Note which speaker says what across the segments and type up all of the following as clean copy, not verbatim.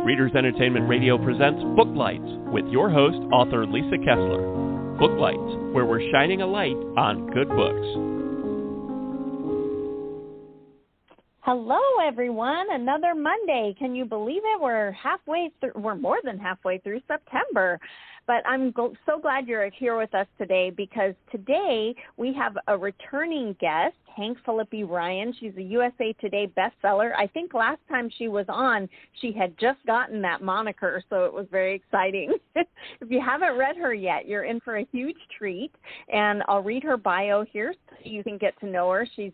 Speaker 1: Readers Entertainment Radio presents Booklights with your host, author Lisa Kessler. Booklights, where we're shining a light on good books.
Speaker 2: Hello, everyone. Another Monday. Can you believe it? We're more than halfway through September. But I'm so glad you're here with us today, because today we have a returning guest, Philippi Ryan. She's a USA Today bestseller. I think last time she was on, she had just gotten that moniker, so it was very exciting. If you haven't read her yet, you're in for a huge treat. And I'll read her bio here so you can get to know her. She's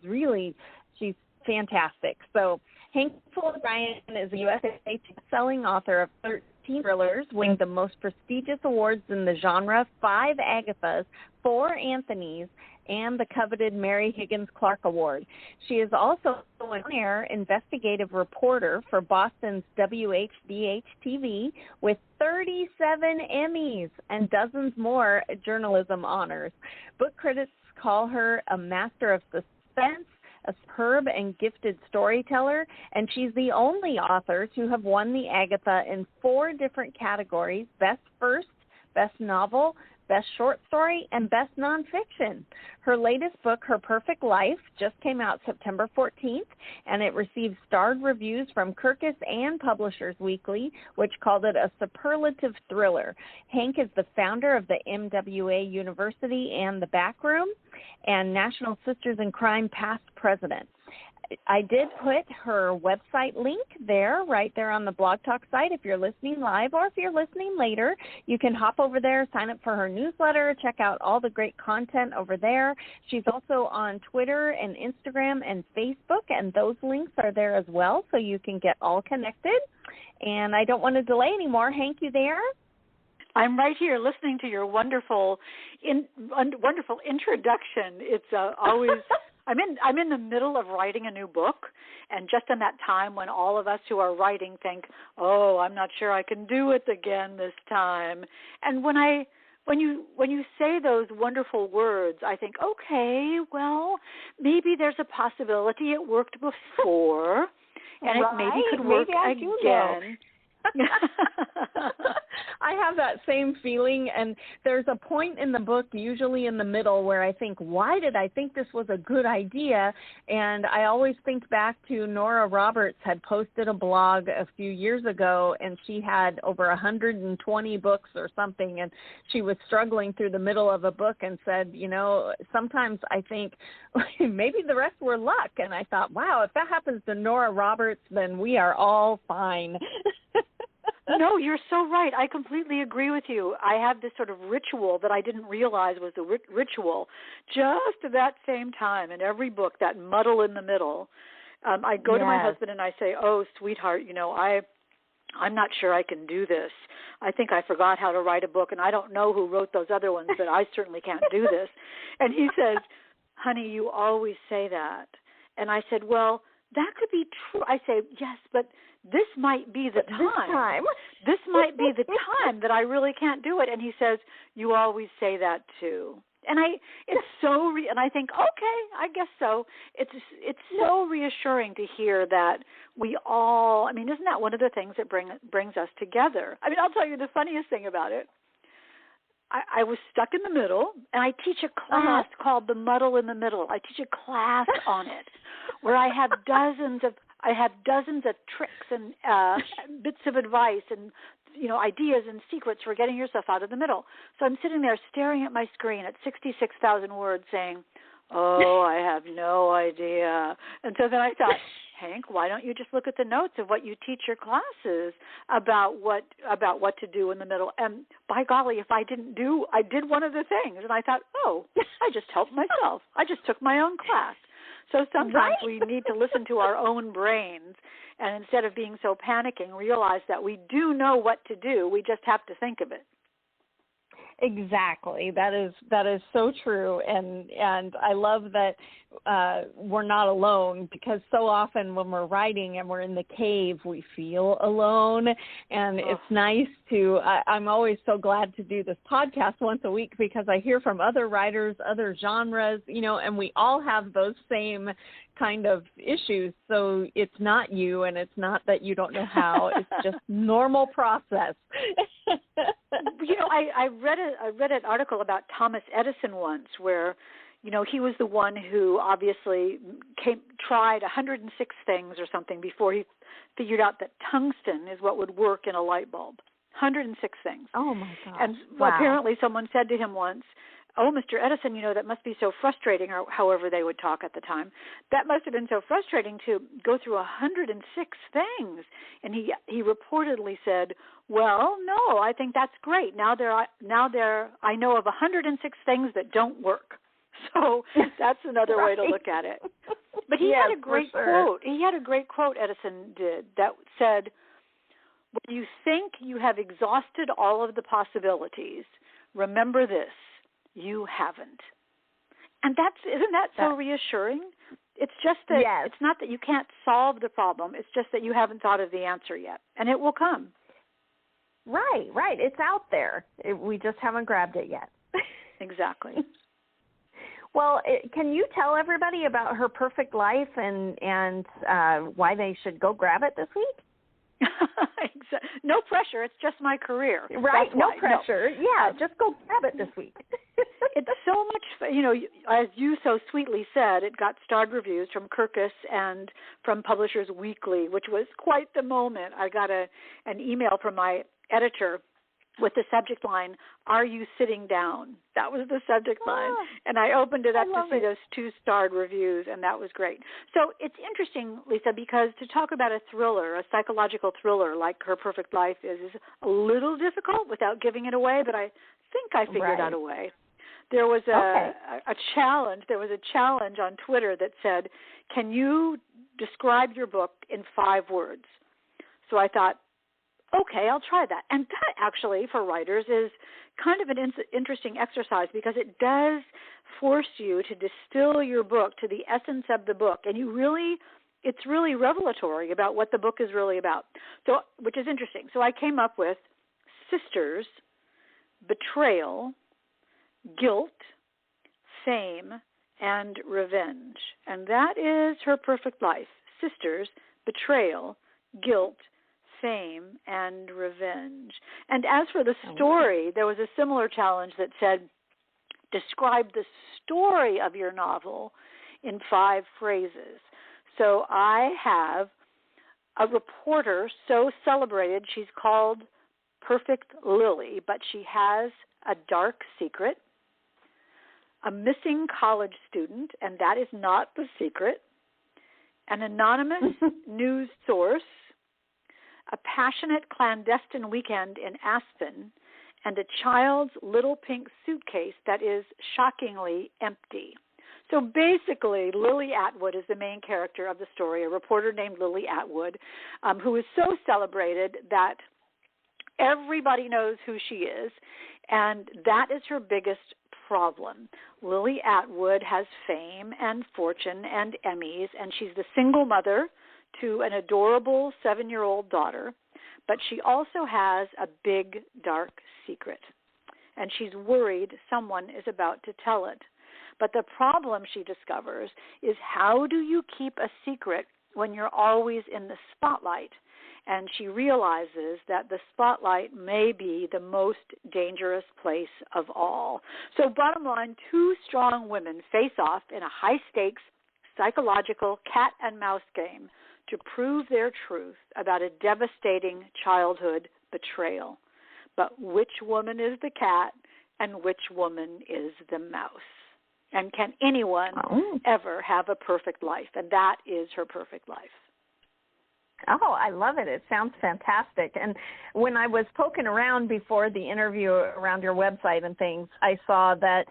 Speaker 2: fantastic. So Philippi Ryan is a USA best-selling author of 13 thrillers, winning the most prestigious awards in the genre, 5 Agathas, 4 Anthonys, and the coveted Mary Higgins Clark Award. She is also an on-air investigative reporter for Boston's WHBH-TV with 37 Emmys and dozens more journalism honors. Book critics call her a master of suspense, a superb and gifted storyteller, and she's the only author to have won the Agatha in 4 different categories: Best First, Best Novel, Best Short Story, and Best Nonfiction. Her latest book, Her Perfect Life, just came out September 14th, and it received starred reviews from Kirkus and Publishers Weekly, which called it a superlative thriller. Hank is the founder of the MWA University and the Backroom, and National Sisters in Crime past president. I did put her website link there, right there on the Blog Talk site. If you're listening live or if you're listening later, you can hop over there, sign up for her newsletter, check out all the great content over there. She's also on Twitter and Instagram and Facebook, and those links are there as well, so you can get all connected. And I don't want to delay anymore. Hank, you there?
Speaker 3: I'm right here listening to your wonderful introduction. It's always... I'm in the middle of writing a new book, and just in that time when all of us who are writing think, "Oh, I'm not sure I can do it again this time." And when you say those wonderful words, I think, okay, well, maybe there's a possibility it worked before, and
Speaker 2: right.
Speaker 3: It maybe could work again.
Speaker 2: I have that same feeling, and there's a point in the book, usually in the middle, where I think, why did I think this was a good idea? And I always think back to Nora Roberts had posted a blog a few years ago, and she had over 120 books or something, and she was struggling through the middle of a book and said, sometimes I think maybe the rest were luck. And I thought, wow, if that happens to Nora Roberts, then we are all fine.
Speaker 3: No, you're so right. I completely agree with you. I have this sort of ritual that I didn't realize was a ritual. Just at that same time, in every book, that muddle in the middle, I go to my husband and I say, "Oh, sweetheart, I'm not sure I can do this. I think I forgot how to write a book, and I don't know who wrote those other ones, but I certainly can't do this." And he says, "Honey, you always say that." And I said, "Well, that could be true." I say, "Yes, but this might be the time. This might be the time that I really can't do it." And he says, "You always say that too." And and I think, okay, I guess so. It's so reassuring to hear that we all, isn't that one of the things that brings us together? I'll tell you the funniest thing about it. I was stuck in the middle, and I teach a class called The Muddle in the Middle. I teach a class on it where I have dozens of tricks and bits of advice and ideas and secrets for getting yourself out of the middle. So I'm sitting there staring at my screen at 66,000 words saying, "Oh, I have no idea." And so then I thought, Hank, why don't you just look at the notes of what you teach your classes about what to do in the middle? And by golly, if I did one of the things. And I thought, oh, I just helped myself. I just took my own class. So sometimes we need to listen to our own brains, and instead of being so panicking, realize that we do know what to do. We just have to think of it.
Speaker 2: Exactly. That is so true, and I love that we're not alone, because so often when we're writing and we're in the cave, we feel alone, and it's nice to. I'm always so glad to do this podcast once a week, because I hear from other writers, other genres, and we all have those same kind of issues, so it's not you, and it's not that you don't know how. It's just normal process.
Speaker 3: I read an article about Thomas Edison once where, he was the one who obviously tried 106 things or something before he figured out that tungsten is what would work in a light bulb. 106 things.
Speaker 2: Oh, my gosh.
Speaker 3: And
Speaker 2: wow.
Speaker 3: Apparently someone said to him once, "Oh, Mr. Edison, that must be so frustrating," or however they would talk at the time. "That must have been so frustrating to go through 106 things." And he reportedly said, "Well, no, I think that's great. Now I know of 106 things that don't work." So that's another
Speaker 2: right.
Speaker 3: way to look at it. But he had a great quote. He had a great quote, Edison did, that said, "When you think you have exhausted all of the possibilities, remember this: you haven't." And isn't that so reassuring? It's just that It's not that you can't solve the problem. It's just that you haven't thought of the answer yet, and it will come.
Speaker 2: Right. It's out there. We just haven't grabbed it yet.
Speaker 3: Exactly.
Speaker 2: Well, can you tell everybody about Her Perfect Life and why they should go grab it this week?
Speaker 3: No pressure. It's just my career.
Speaker 2: Right. No pressure. No. Yeah. Just go grab it this week.
Speaker 3: It's so much, as you so sweetly said, it got starred reviews from Kirkus and from Publishers Weekly, which was quite the moment. I got an email from my editor with the subject line, "Are you sitting down?" That was the subject line. And I opened it up to see those 2 starred reviews, and that was great. So it's interesting, Lisa, because to talk about a thriller, a psychological thriller like Her Perfect Life is a little difficult without giving it away, but I think I figured out a way. There was a challenge. There was a challenge on Twitter that said, "Can you describe your book in 5 words?" So I thought, okay, I'll try that. And that actually, for writers, is kind of an interesting exercise because it does force you to distill your book to the essence of the book. And it's really revelatory about what the book is really about, so which is interesting. So I came up with sisters, betrayal, guilt, fame, and revenge. And that is Her Perfect Life. Sisters, betrayal, guilt, fame, and revenge. And as for the story, there was a similar challenge that said, describe the story of your novel in 5 phrases. So I have a reporter so celebrated, she's called Perfect Lily, but she has a dark secret. A missing college student, and that is not the secret. An anonymous news source. A passionate clandestine weekend in Aspen, and a child's little pink suitcase that is shockingly empty. So basically, Lily Atwood is the main character of the story, a reporter named Lily Atwood, who is so celebrated that everybody knows who she is, and that is her biggest problem. Lily Atwood has fame and fortune and Emmys, and she's the single mother to an adorable 7-year-old daughter, but she also has a big, dark secret, and she's worried someone is about to tell it. But the problem, she discovers, is how do you keep a secret when you're always in the spotlight? And she realizes that the spotlight may be the most dangerous place of all. So bottom line, 2 strong women face off in a high-stakes psychological cat and mouse game to prove their truth about a devastating childhood betrayal. But which woman is the cat and which woman is the mouse? And can anyone ever have a perfect life? And that is Her Perfect Life.
Speaker 2: Oh, I love it. It sounds fantastic. And when I was poking around before the interview around your website and things, I saw that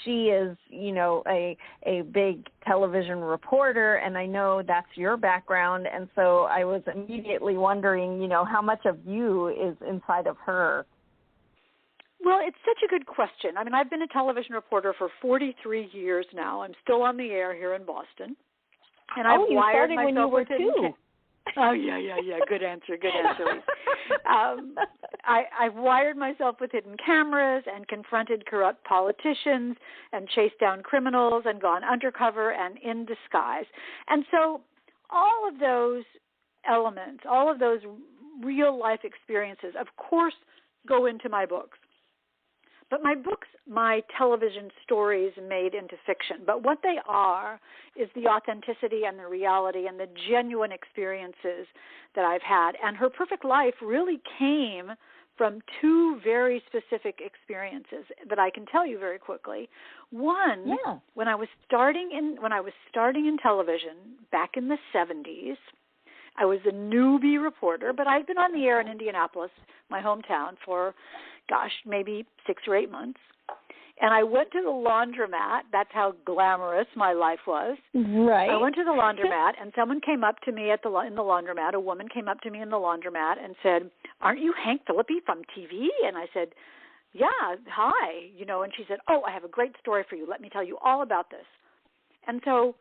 Speaker 2: she is, a big television reporter, and I know that's your background. And so I was immediately wondering, how much of you is inside of her?
Speaker 3: Well, it's such a good question. I mean, I've been a television reporter for 43 years now. I'm still on the air here in Boston. And I've wired myself
Speaker 2: when you were 2.
Speaker 3: Oh, yeah. Good answer, Lise. I've wired myself with hidden cameras and confronted corrupt politicians and chased down criminals and gone undercover and in disguise. And so all of those elements, all of those real-life experiences, of course, go into my books. But my books, my television stories made into fiction. But what they are is the authenticity and the reality and the genuine experiences that I've had. And Her Perfect Life really came from two very specific experiences that I can tell you very quickly. One, when I was starting in television back in the 70s, I was a newbie reporter, but I'd been on the air in Indianapolis, my hometown, for, maybe 6 or 8 months. And I went to the laundromat. That's how glamorous my life was.
Speaker 2: Right.
Speaker 3: I went to the laundromat, and someone came up to me in the laundromat. A woman came up to me in the laundromat and said, "Aren't you Hank Philippi from TV?" And I said, "Yeah, hi." And she said, "Oh, I have a great story for you. Let me tell you all about this." And so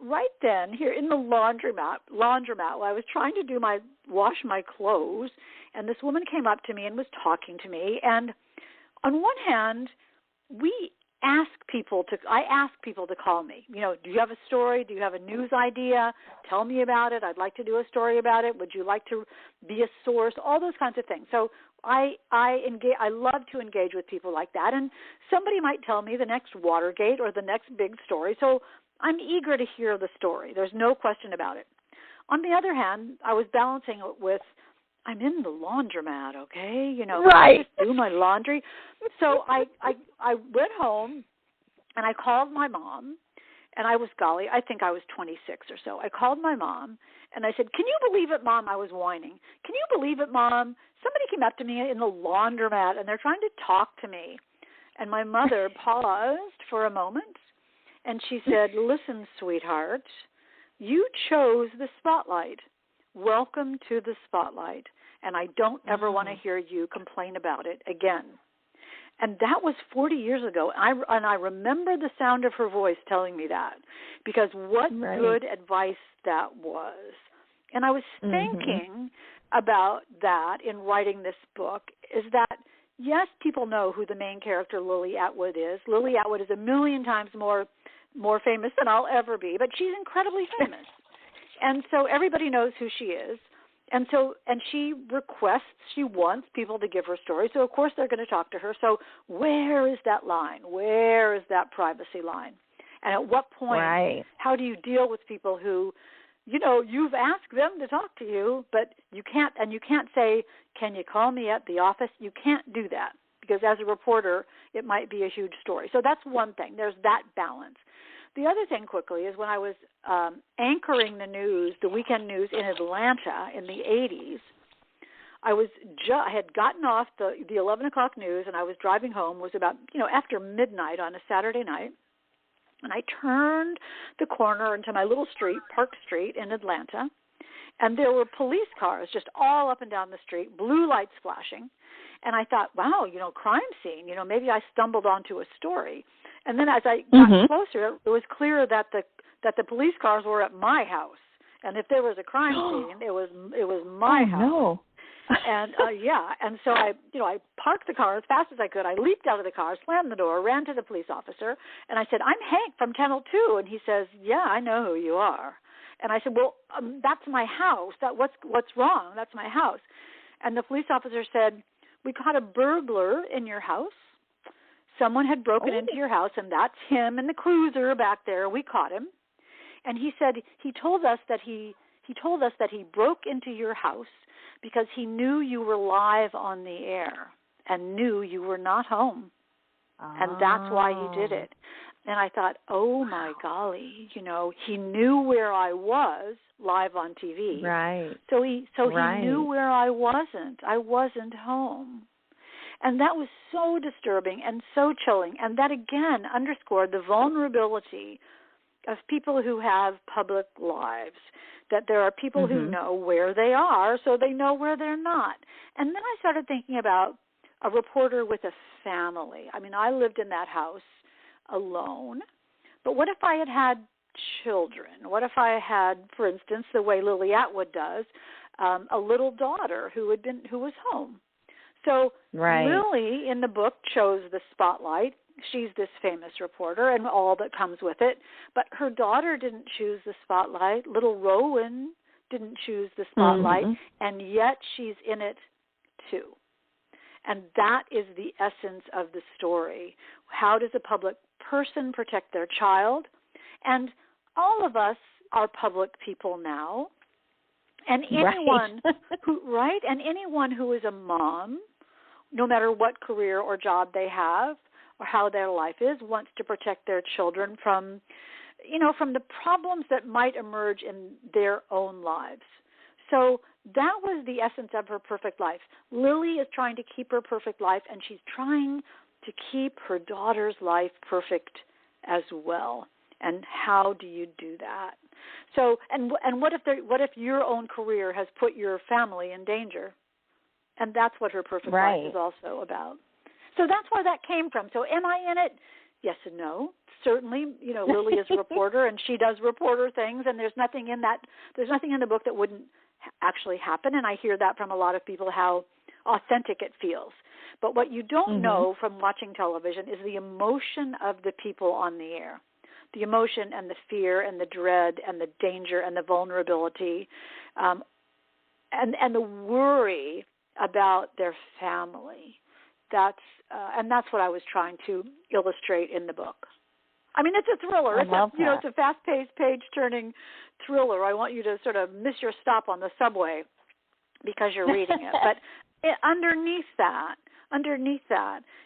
Speaker 3: right then, here in the laundromat, while I was trying to wash my clothes, and this woman came up to me and was talking to me. And on one hand, I ask people to call me. Do you have a story? Do you have a news idea? Tell me about it. I'd like to do a story about it. Would you like to be a source? All those kinds of things. So I love to engage with people like that. And somebody might tell me the next Watergate or the next big story. So I'm eager to hear the story. There's no question about it. On the other hand, I was balancing it with, I'm in the laundromat, okay?
Speaker 2: Right.
Speaker 3: I just do my laundry. So I went home and I called my mom, and I think I was 26 or so. I called my mom and I said, "Can you believe it, Mom?" I was whining. "Can you believe it, Mom? Somebody came up to me in the laundromat and they're trying to talk to me." And my mother paused for a moment and she said, "Listen, sweetheart, you chose the spotlight. Welcome to the spotlight. And I don't ever want to hear you complain about it again." And that was 40 years ago. And I remember the sound of her voice telling me that, because what good advice that was. And I was thinking about that in writing this book, is that, yes, people know who the main character Lily Atwood is. Lily Atwood is a million times more famous than I'll ever be, but she's incredibly famous. And so everybody knows who she is. And she wants people to give her story. So, of course, they're going to talk to her. So where is that line? Where is that privacy line? And at what point, how do you deal with people who, you've asked them to talk to you, but you can't say, "Can you call me at the office?" You can't do that, because as a reporter, it might be a huge story. So that's one thing. There's that balance. The other thing, quickly, is when I was anchoring the weekend news in Atlanta in the 80s, I had gotten off the 11 o'clock news, and I was driving home. It was about, after midnight on a Saturday night, and I turned the corner into my little street, Park Street in Atlanta, and there were police cars just all up and down the street, blue lights flashing, and I thought, wow, crime scene, maybe I stumbled onto a story. And then as I got closer, it was clear that the police cars were at my house, and if there was a crime scene, it was my house. No. And and so I parked the car as fast as I could. I leaped out of the car, slammed the door, ran to the police officer, and I said, "I'm Hank from Channel 2." And he says, "Yeah, I know who you are." And I said, "Well, that's my house. What's wrong? That's my house." And the police officer said, "We caught a burglar in your house. Someone had broken into your house, and that's him in the cruiser back there. We caught him." And he said he told us that he broke into your house because he knew you were live on the air and knew you were not home. And that's why he did it. And I thought, oh my golly, he knew where I was live on TV. Right. So he knew where I wasn't. I wasn't home. And that was so disturbing and so chilling. And that, again, underscored the vulnerability of people who have public lives, that there are people who know where they are, so they know where they're not. And then I started thinking about a reporter with a family. I mean, I lived in that house alone. But what if I had children? What if I had, for instance, the way Lily Atwood does, a little daughter who was home? So Lily in the book chose the spotlight. She's this famous reporter and all that comes with it. But her daughter didn't choose the spotlight. Little Rowan didn't choose the spotlight, and yet she's in it too. And that is the essence of the story. How does a public person protect their child? And all of us are public people now. And anyone and anyone who is a mom, no matter what career or job they have or how their life is, wants to protect their children from the problems that might emerge in their own lives. So that was the essence of her perfect life. Lily is trying to keep her perfect life, and she's trying to keep her daughter's life perfect as well. And how do you do that? So, and what if your own career has put your family in danger? And that's what her perfect life is also about. So that's where that came from. So am I in it? Yes and no. Certainly, Lily is a reporter, and she does reporter things, and there's nothing in the book that wouldn't actually happen, and I hear that from a lot of people, how authentic it feels. But what you don't know from watching television is the emotion of the people on the air. The emotion and the fear and the dread and the danger and the vulnerability and the worry about their family. That's what I was trying to illustrate in the book. I mean, it's a thriller. It's a fast-paced, page-turning thriller. I want you to sort of miss your stop on the subway because you're reading it. But underneath that,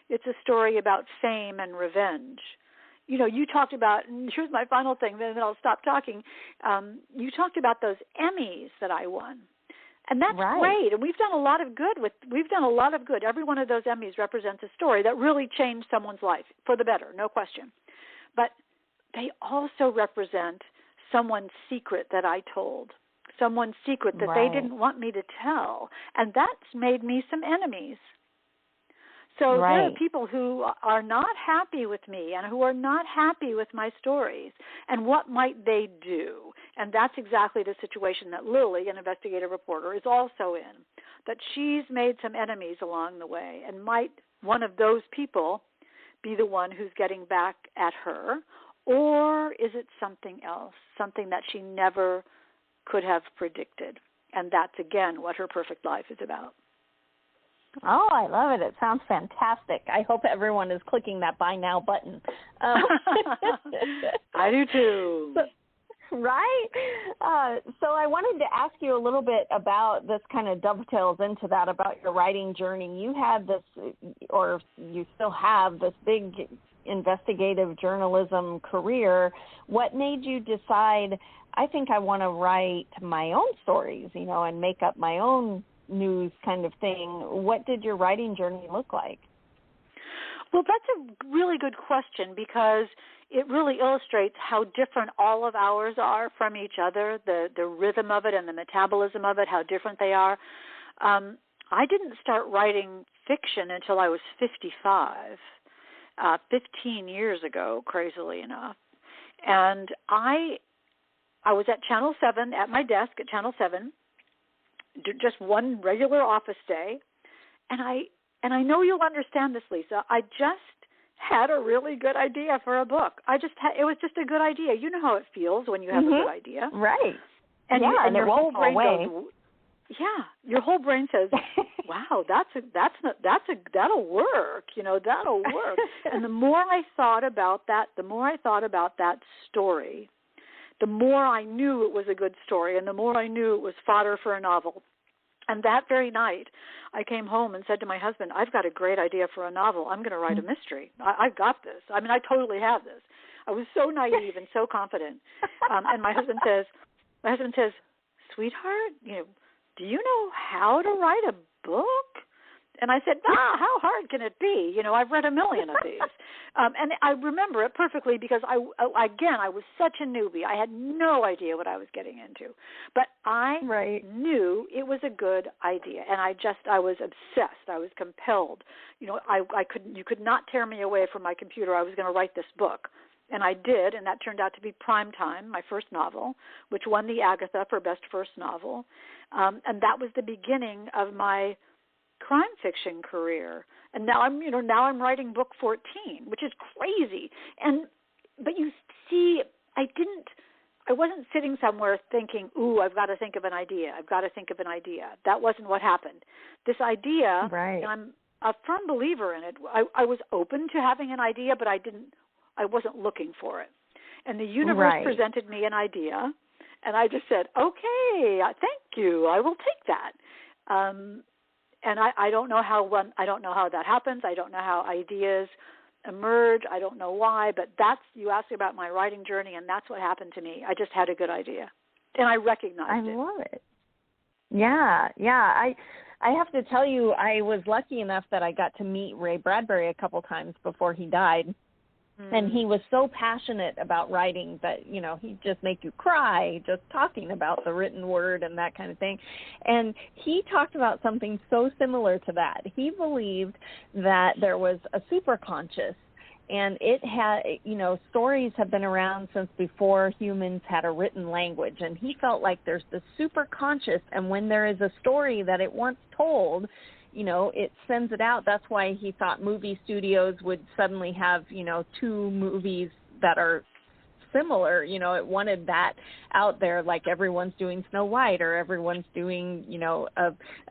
Speaker 3: it's a story about fame and revenge. You talked about, and here's my final thing, then I'll stop talking. You talked about those Emmys that I won. And that's great. And we've done a lot of good. Every one of those Emmys represents a story that really changed someone's life for the better, no question. But they also represent someone's secret that I told, someone's secret that they didn't want me to tell. And that's made me some enemies. So there are people who are not happy with me and who are not happy with my stories. And what might they do? And that's exactly the situation that Lily, an investigative reporter, is also in, that she's made some enemies along the way. And might one of those people be the one who's getting back at her? Or is it something else, something that she never could have predicted? And that's, again, what her perfect life is about.
Speaker 2: Oh, I love it. It sounds fantastic. I hope everyone is clicking that buy now button.
Speaker 3: I do too.
Speaker 2: Right? So I wanted to ask you a little bit about, this kind of dovetails into that, about your writing journey. You had this, or you still have this big investigative journalism career. What made you decide, I think I want to write my own stories, and make up my own news kind of thing? What did your writing journey look like?
Speaker 3: Well, that's a really good question, because it really illustrates how different all of ours are from each other, the rhythm of it and the metabolism of it, how different they are. I didn't start writing fiction until I was 55, 15 years ago, crazily enough. And I was at Channel 7, at my desk at Channel 7, just one regular office day, and I know you'll understand this, Lisa. I just had a really good idea for a book. It was just a good idea. You know how it feels when you have a good idea,
Speaker 2: right?
Speaker 3: And your whole brain goes, your whole brain says, "Wow, that'll work. That'll work." And the more I thought about that story, the more I knew it was a good story, and the more I knew it was fodder for a novel. And that very night, I came home and said to my husband, "I've got a great idea for a novel. I'm going to write a mystery. I've got this. I mean, I totally have this." I was so naive and so confident. And my husband says, "Sweetheart, do you know how to write a book?" And I said, how hard can it be? I've read a million of these. And I remember it perfectly because, I was such a newbie. I had no idea what I was getting into. But I knew it was a good idea. And I was obsessed. I was compelled. You could not tear me away from my computer. I was going to write this book. And I did, and that turned out to be Primetime, my first novel, which won the Agatha for Best First Novel. And that was the beginning of my crime fiction career. And now I'm writing book 14, which is crazy. But you see, I wasn't sitting somewhere thinking, ooh, I've got to think of an idea. That wasn't what happened. This idea,
Speaker 2: right.
Speaker 3: And I'm a firm believer in it. I was open to having an idea, but I wasn't looking for it. And the universe presented me an idea, and I just said, okay, thank you, I will take that. And I don't know how that happens. I don't know how ideas emerge. I don't know why, but you asked me about my writing journey, and that's what happened to me. I just had a good idea, and I recognized it.
Speaker 2: I love it. Yeah. I have to tell you, I was lucky enough that I got to meet Ray Bradbury a couple times before he died. And he was so passionate about writing that, he'd just make you cry just talking about the written word and that kind of thing. And he talked about something so similar to that. He believed that there was a superconscious, and it had, stories have been around since before humans had a written language. And he felt like there's the superconscious, and when there is a story that it wants told, it sends it out. That's why he thought movie studios would suddenly have, two movies that are similar. It wanted that out there, like everyone's doing Snow White, or everyone's doing,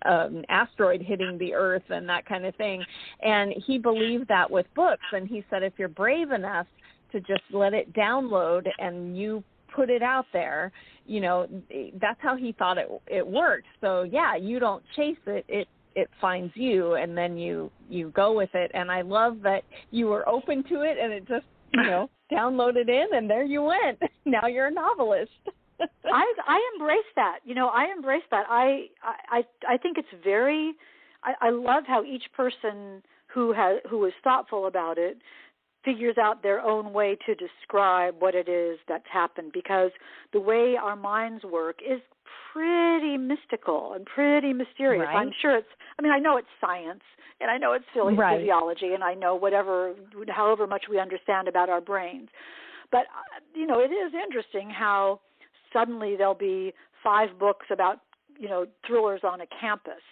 Speaker 2: an asteroid hitting the Earth and that kind of thing. And he believed that with books. And he said, if you're brave enough to just let it download and you put it out there, that's how he thought it worked. So, yeah, you don't chase it. It finds you, and then you go with it. And I love that you were open to it, and it just, downloaded in, and there you went. Now you're a novelist.
Speaker 3: I embrace that. I embrace that. I think it's very, I love how each person who is thoughtful about it figures out their own way to describe what it is that's happened, because the way our minds work is pretty mystical and pretty mysterious.
Speaker 2: Right.
Speaker 3: I'm sure I know it's science, and I know it's physiology, and I know however much we understand about our brains. But, it is interesting how suddenly there'll be 5 books about, thrillers on a campus,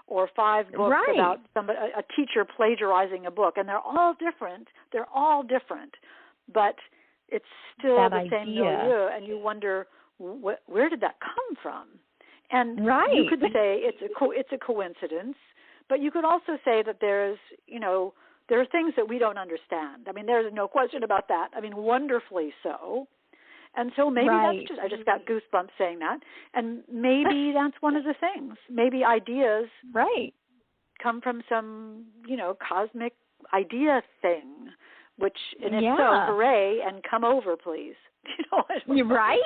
Speaker 3: or 5 books about a teacher plagiarizing a book, and they're all different. But it's still the same milieu, and you wonder, where did that come from? And you could say it's a coincidence, but you could also say that there are things that we don't understand. There's no question about that. Wonderfully so. And so maybe that's I just got goosebumps saying that. And maybe that's one of the things. Maybe ideas come from some, cosmic idea thing, which, and if so, hooray, and come over, please.
Speaker 2: You're right.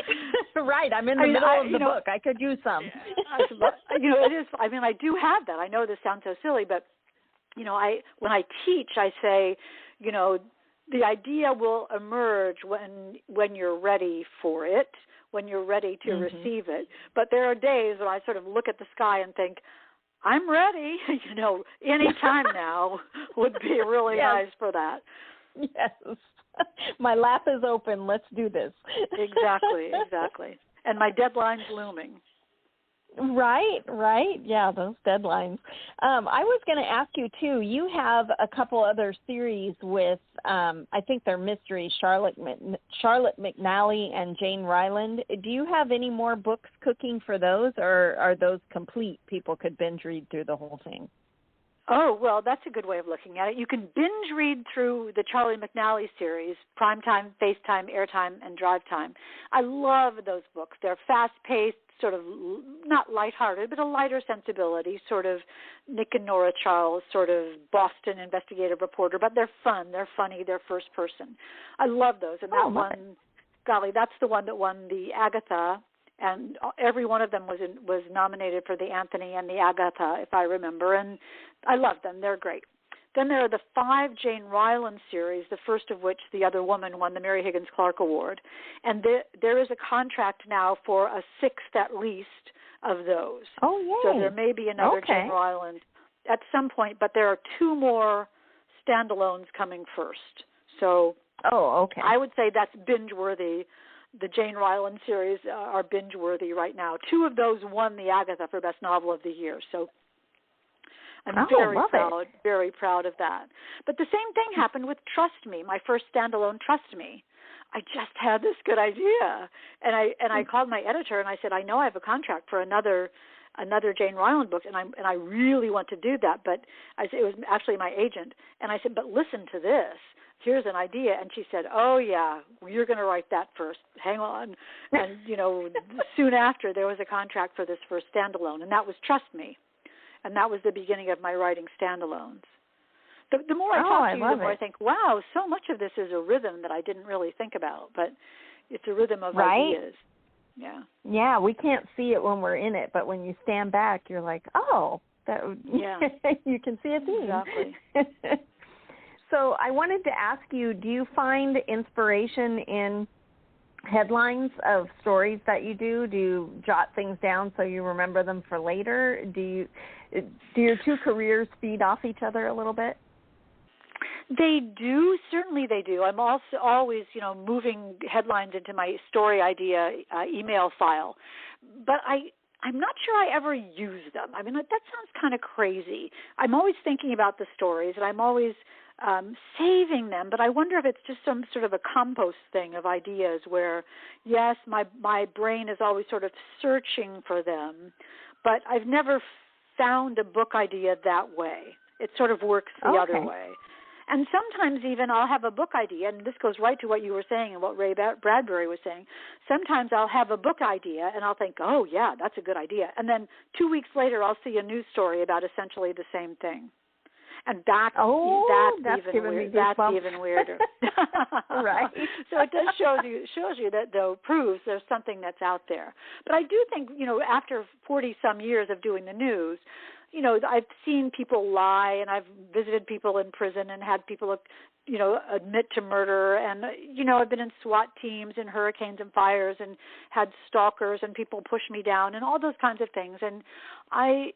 Speaker 2: Right. I'm in the middle of the book. I could use some.
Speaker 3: It is. I do have that. I know this sounds so silly, but, when I teach, I say, the idea will emerge when you're ready for it, when you're ready to receive it. But there are days when I sort of look at the sky and think, I'm ready. Any time now would be really nice for that.
Speaker 2: Yes. My lap is open. Let's do this.
Speaker 3: Exactly. And my deadline's looming.
Speaker 2: Right. Yeah, those deadlines. I was going to ask you, too, you have a couple other series with, I think they're mysteries, Charlotte McNally and Jane Ryland. Do you have any more books cooking for those, or are those complete? People could binge read through the whole thing.
Speaker 3: Oh, well, that's a good way of looking at it. You can binge read through the Charlie McNally series, Primetime, FaceTime, Airtime, and Drive Time. I love those books. They're fast-paced, sort of not lighthearted, but a lighter sensibility, sort of Nick and Nora Charles, sort of Boston investigative reporter, but they're fun, they're funny, they're first person. I love those. And that one, golly, that's the one that won the Agatha, and every one of them was nominated for the Anthony and the Agatha, if I remember, and I love them. They're great. Then there are the 5 Jane Ryland series, the first of which, The Other Woman, won the Mary Higgins Clark Award. And there is a contract now for a 6th at least of those.
Speaker 2: Oh, yay.
Speaker 3: So there may be another Jane Ryland at some point, but there are 2 more standalones coming first. So
Speaker 2: Oh, okay.
Speaker 3: I would say that's binge-worthy. The Jane Ryland series are binge-worthy right now. 2 of those won the Agatha for Best Novel of the Year. So I'm very proud of that. But the same thing happened with Trust Me, my first standalone Trust Me. I just had this good idea, and I called my editor and I said, I know I have a contract for another Jane Ryland book, and I really want to do that. But it was actually my agent, and I said, but listen to this. Here's an idea. And she said, oh, yeah, you're going to write that first. Hang on. And, soon after, there was a contract for this first standalone, and that was Trust Me. And that was the beginning of my writing standalones. The more I talk to you, the more I think, wow, so much of this is a rhythm that I didn't really think about, but it's a rhythm of ideas. Yeah. Yeah,
Speaker 2: we can't see it when we're in it, but when you stand back, you're like, oh, you can see a theme.
Speaker 3: Exactly.
Speaker 2: So I wanted to ask you, do you find inspiration in headlines of stories that you do? Do you jot things down so you remember them for later? Do your 2 careers feed off each other a little bit?
Speaker 3: They do. Certainly they do. I'm also always, moving headlines into my story idea email file. But I'm not sure I ever use them. I mean, that sounds kind of crazy. I'm always thinking about the stories, and I'm always saving them, but I wonder if it's just some sort of a compost thing of ideas where, yes, my brain is always sort of searching for them, but I've never found a book idea that way. It sort of works the other way. And sometimes even I'll have a book idea, and this goes right to what you were saying and what Ray Bradbury was saying. Sometimes I'll have a book idea, and I'll think, oh, yeah, that's a good idea. And then 2 weeks later, I'll see a news story about essentially the same thing. And that's even weird. That's even weirder.
Speaker 2: Right.
Speaker 3: So it does shows you that, though, proves there's something that's out there. But I do think, after 40-some years of doing the news, I've seen people lie, and I've visited people in prison and had people, admit to murder. And, I've been in SWAT teams in hurricanes and fires and had stalkers and people push me down and all those kinds of things. And I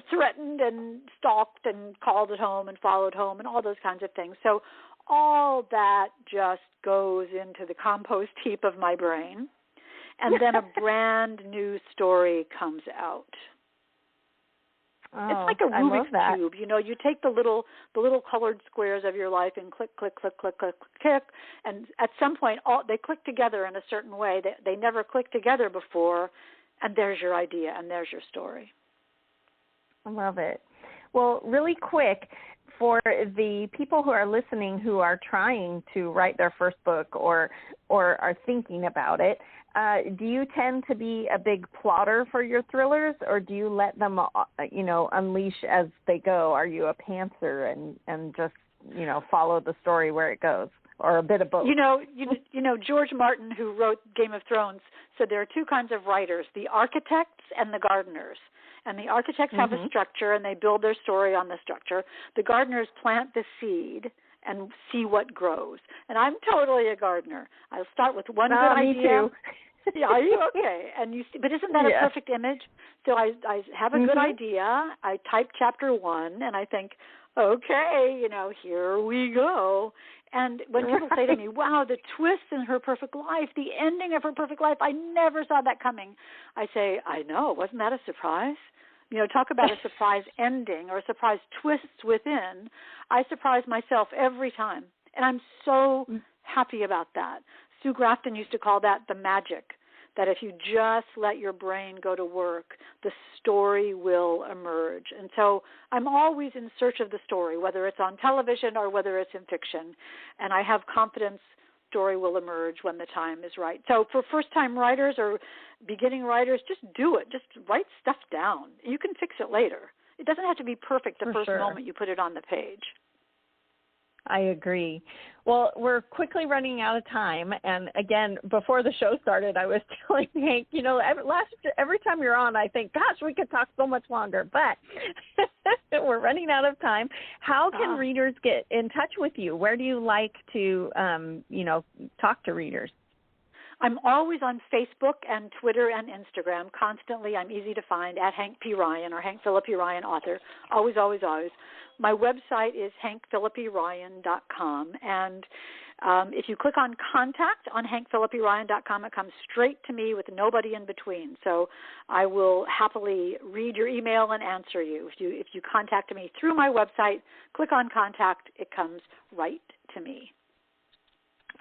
Speaker 3: threatened and stalked and called it home and followed home and all those kinds of things. So all that just goes into the compost heap of my brain. And then a brand new story comes out.
Speaker 2: Oh,
Speaker 3: it's like a Rubik's cube. You take the little colored squares of your life and click, click, click, click, click, click, and at some point they click together in a certain way. They never clicked together before, and there's your idea, and there's your story.
Speaker 2: I love it. Well, really quick, for the people who are listening who are trying to write their first book or are thinking about it, do you tend to be a big plotter for your thrillers, or do you let them, unleash as they go? Are you a pantser and just, follow the story where it goes, or a bit of both?
Speaker 3: George Martin, who wrote Game of Thrones, said there are 2 kinds of writers, the architects and the gardeners. And the architects have a structure, and they build their story on the structure. The gardeners plant the seed and see what grows. And I'm totally a gardener. I'll start with one good idea.
Speaker 2: Me too.
Speaker 3: Yeah, are you okay? And you see, but isn't that a perfect image? So I have a good idea. I type chapter 1, and I think, okay, here we go. And when people say to me, wow, the twist in Her Perfect Life, the ending of Her Perfect Life, I never saw that coming. I say, I know. Wasn't that a surprise? Talk about a surprise ending or a surprise twists within. I surprise myself every time. And I'm so happy about that. Sue Grafton used to call that the magic, that if you just let your brain go to work, the story will emerge. And so I'm always in search of the story, whether it's on television or whether it's in fiction. And I have confidence story will emerge when the time is right. So for first-time writers or beginning writers, just do it. Just write stuff down. You can fix it later. It doesn't have to be perfect the first moment you put it on the page.
Speaker 2: I agree. Well, we're quickly running out of time. And again, before the show started, I was telling Hank, every time you're on, I think, gosh, we could talk so much longer. But we're running out of time. How can readers get in touch with you? Where do you like to, talk to readers?
Speaker 3: I'm always on Facebook and Twitter and Instagram constantly. I'm easy to find at Hank P. Ryan or Hank Philippi Ryan author. Always, always, always. My website is hankphilippiryan.com, and If you click on Contact on HankPhilippiRyan.com, it comes straight to me with nobody in between. So I will happily read your email and answer you. If you contact me through my website, click on Contact, it comes right to me.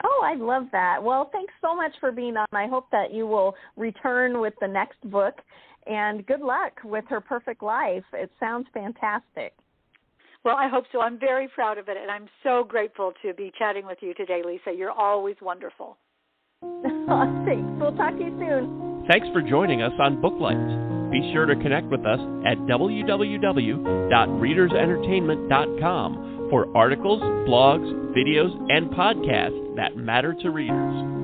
Speaker 2: Oh, I love that. Well, thanks so much for being on. I hope that you will return with the next book, and good luck with Her Perfect Life. It sounds fantastic.
Speaker 3: Well, I hope so. I'm very proud of it, and I'm so grateful to be chatting with you today, Lisa. You're always wonderful.
Speaker 2: Thanks. We'll talk to you soon.
Speaker 1: Thanks for joining us on Booklights. Be sure to connect with us at www.readersentertainment.com for articles, blogs, videos, and podcasts that matter to readers.